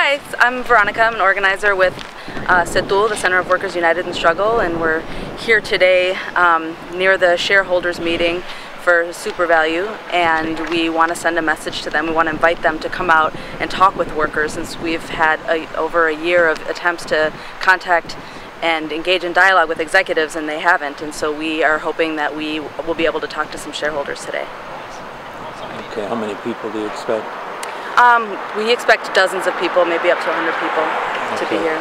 Hi, I'm Veronica. I'm an organizer with CTUL, the Center of Workers United in Struggle, and we're here today near the shareholders meeting for Super Valu, and we want to send a message to them. We want to invite them to come out and talk with workers, since we've had over a year of attempts to contact and engage in dialogue with executives, and they haven't, and so we are hoping that we will be able to talk to some shareholders today. Okay, how many people do you expect? We expect dozens of people, maybe up to 100 people to be here.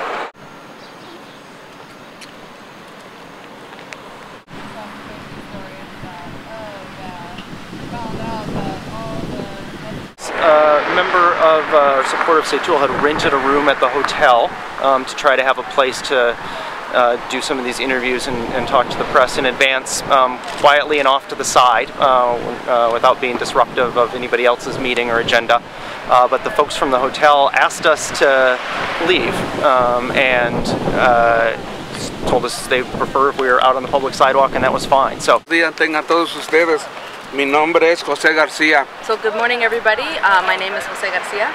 A member of our support of CTUL had rented a room at the hotel to try to have a place to do some of these interviews and talk to the press in advance, quietly and off to the side, without being disruptive of anybody else's meeting or agenda. But the folks from the hotel asked us to leave and told us they prefer if we were out on the public sidewalk, and that was fine. So. Tengan todos ustedes. Mi nombre es José García. So good morning, everybody. My name is José García.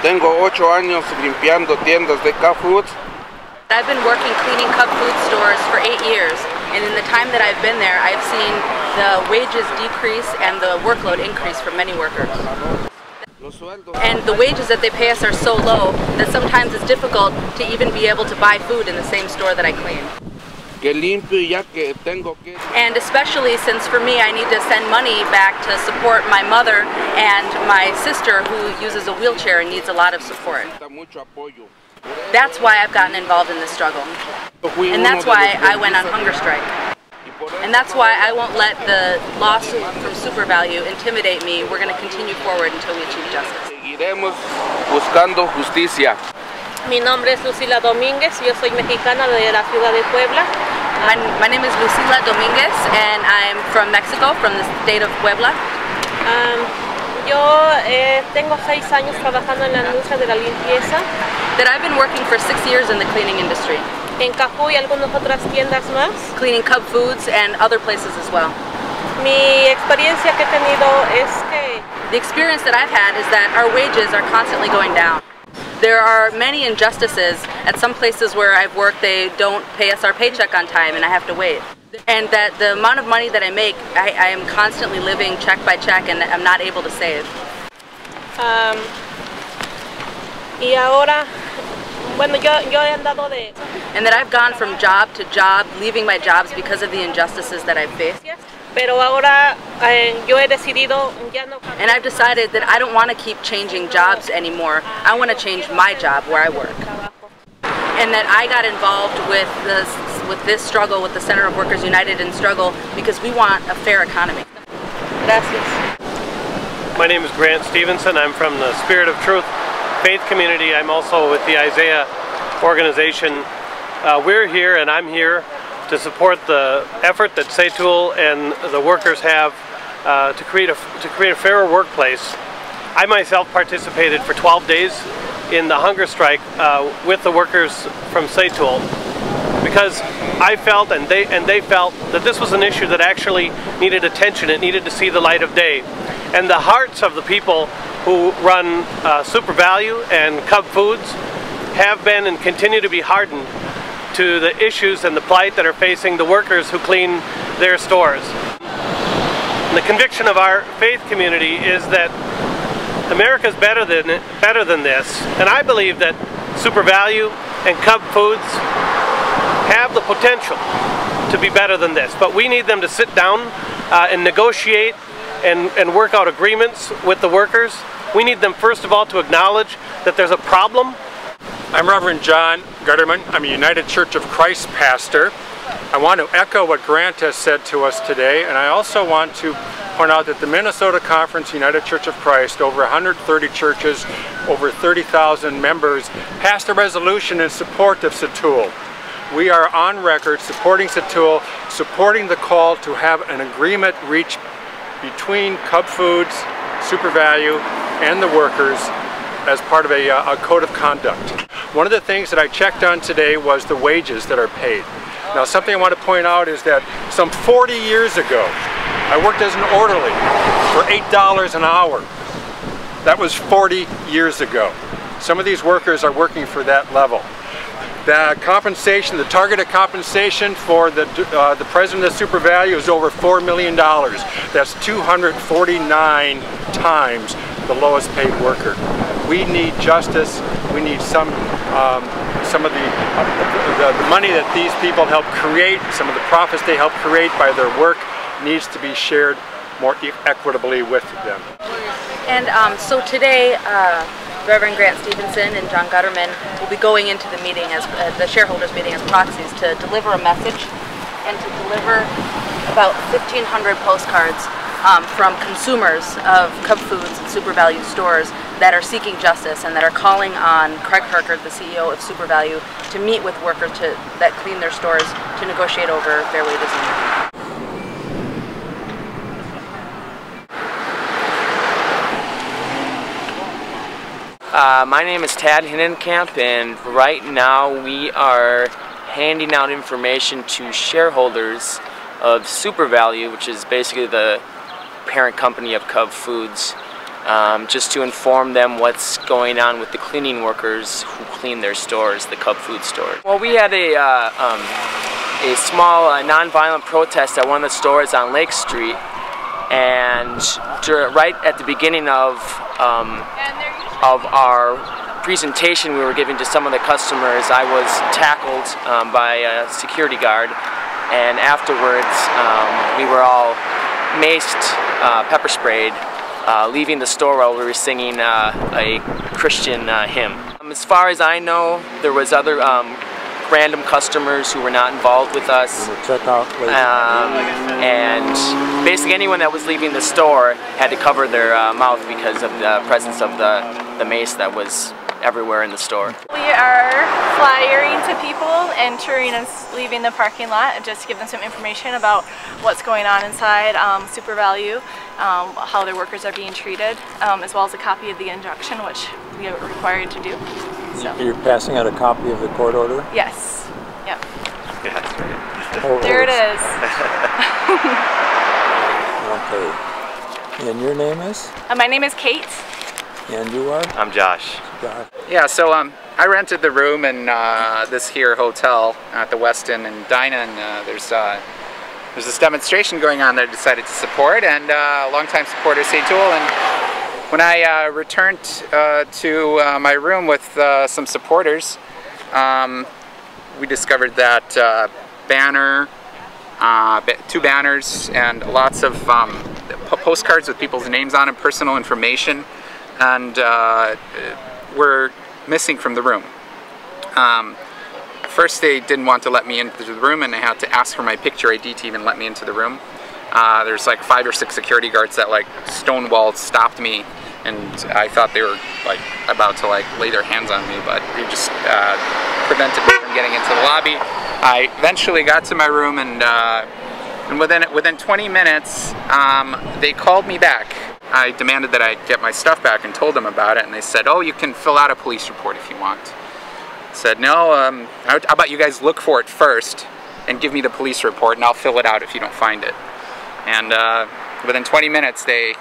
Tengo 8 años limpiando tiendas de Cub Foods. I've been working cleaning Cub Food stores for 8 years, and in the time that I've been there, I've seen the wages decrease and the workload increase for many workers. And the wages that they pay us are so low that sometimes it's difficult to even be able to buy food in the same store that I clean. And especially since for me I need to send money back to support my mother and my sister who uses a wheelchair and needs a lot of support. That's why I've gotten involved in this struggle. And that's why I went on hunger strike. And that's why I won't let the lawsuit from Super Valu intimidate me. We're going to continue forward until we achieve justice. Seguiremos buscando justicia. Mi nombre es Lucilla Dominguez, yo soy mexicana de la ciudad de Puebla. My name is Lucilla Dominguez and I'm from Mexico, from the state of Puebla. Yo tengo 6 años trabajando en la industria de la limpieza. That I've been working for 6 years in the cleaning industry. En Cafú y algunas otras tiendas más. Cleaning Cub Foods and other places as well. Mi experiencia que he tenido es que the experience that I've had is that our wages are constantly going down. There are many injustices. At some places where I've worked, they don't pay us our paycheck on time and I have to wait. And that the amount of money that I make, I am constantly living check by check and I'm not able to save. Y ahora, bueno, yo he andado de... And that I've gone from job to job, leaving my jobs because of the injustices that I've faced. Pero ahora yo he decidido ya no. And I've decided that I don't want to keep changing jobs anymore. I want to change my job where I work. And that I got involved with this struggle with the Center of Workers United in Struggle because we want a fair economy. Gracias. My name is Grant Stevenson. I'm from the Spirit of Truth faith community. I'm also with the Isaiah organization. We're here and I'm here to support the effort that CTUL and the workers have to create a fairer workplace. I myself participated for 12 days in the hunger strike with the workers from CTUL because I felt and they felt that this was an issue that actually needed attention. It needed to see the light of day. And the hearts of the people who run Super Valu and Cub Foods have been and continue to be hardened to the issues and the plight that are facing the workers who clean their stores. And the conviction of our faith community is that America's better than this, and I believe that Super Valu and Cub Foods have the potential to be better than this, but we need them to sit down and negotiate and work out agreements with the workers. We need them first of all to acknowledge that there's a problem. I'm Reverend John Gutterman. I'm a United Church of Christ pastor. I want to echo what Grant has said to us today, and I also want to point out that the Minnesota Conference United Church of Christ, over 130 churches, over 30,000 members, passed a resolution in support of CTUL. We are on record supporting CTUL, supporting the call to have an agreement reached between Cub Foods, Super Valu, and the workers as part of a code of conduct. One of the things that I checked on today was the wages that are paid. Now, something I want to point out is that some 40 years ago, I worked as an orderly for $8 an hour. That was 40 years ago. Some of these workers are working for that level. The compensation, the targeted compensation for the president of Super Valu is over $4 million. That's 249 times the lowest paid worker. We need justice. We need some of the money that these people help create, some of the profits they help create by their work needs to be shared more equitably with them. And so today, Reverend Grant Stevenson and John Gutterman will be going into the meeting as the shareholders meeting as proxies to deliver a message and to deliver about 1,500 postcards from consumers of Cub Foods and Super Valu stores that are seeking justice and that are calling on Craig Harker, the CEO of Super Valu, to meet with workers that clean their stores to negotiate over fair wages and my name is Tad Hinnenkamp, and right now we are handing out information to shareholders of Super Valu, which is basically the parent company of Cub Foods, just to inform them what's going on with the cleaning workers who clean their stores, the Cub Food stores. Well, we had a small nonviolent protest at one of the stores on Lake Street, and right at the beginning of our presentation we were giving to some of the customers, I was tackled by a security guard, and afterwards we were all maced, pepper sprayed, leaving the store while we were singing a Christian hymn. As far as I know, there was other random customers who were not involved with us. Check out later. And basically anyone that was leaving the store had to cover their mouth because of the presence of the mace that was everywhere in the store. We are flyering to people entering and leaving the parking lot, and just to give them some information about what's going on inside Super Valu, how their workers are being treated, as well as a copy of the injunction, which we are required to do. So. You're passing out a copy of the court order? Yes. Yep. Yeah, that's right. Oh, there it is. Okay. And your name is? My name is Kate. And you are? I'm Josh. Josh. Yeah, so I rented the room in this here hotel at the Westin in Dinah, and there's this demonstration going on that I decided to support, and longtime supporter CTUL. And when I returned to my room with some supporters, we discovered that two banners and lots of postcards with people's names on and personal information, and were missing from the room. First, they didn't want to let me into the room, and I had to ask for my picture ID to even let me into the room. There's like 5 or 6 security guards that like stonewalled, stopped me, and I thought they were like about to like lay their hands on me, but they just prevented me from getting into the lobby. I eventually got to my room, and within 20 minutes, they called me back. I demanded that I get my stuff back and told them about it, and they said, "Oh, you can fill out a police report if you want." I said, "No, how about you guys look for it first and give me the police report, and I'll fill it out if you don't find it." And within 20 minutes, they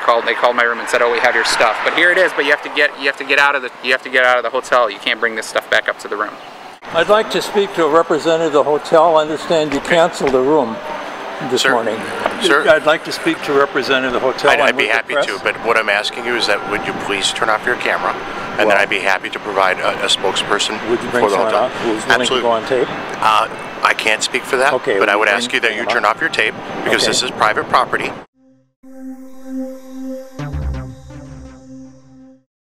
called my room and said, "Oh, we have your stuff, but here it is. But you have to get out of the hotel. You can't bring this stuff back up to the room." I'd like to speak to a representative of the hotel. I understand you canceled the room this morning. Sure. I'd like to speak to a representative of the hotel. I'd be happy to, but what I'm asking you is that would you please turn off your camera, and then I'd be happy to provide a spokesperson would you bring for the hotel. Out who's willing to go on tape? I can't speak for that, okay, but I would ask you that you turn off your tape because this is private property.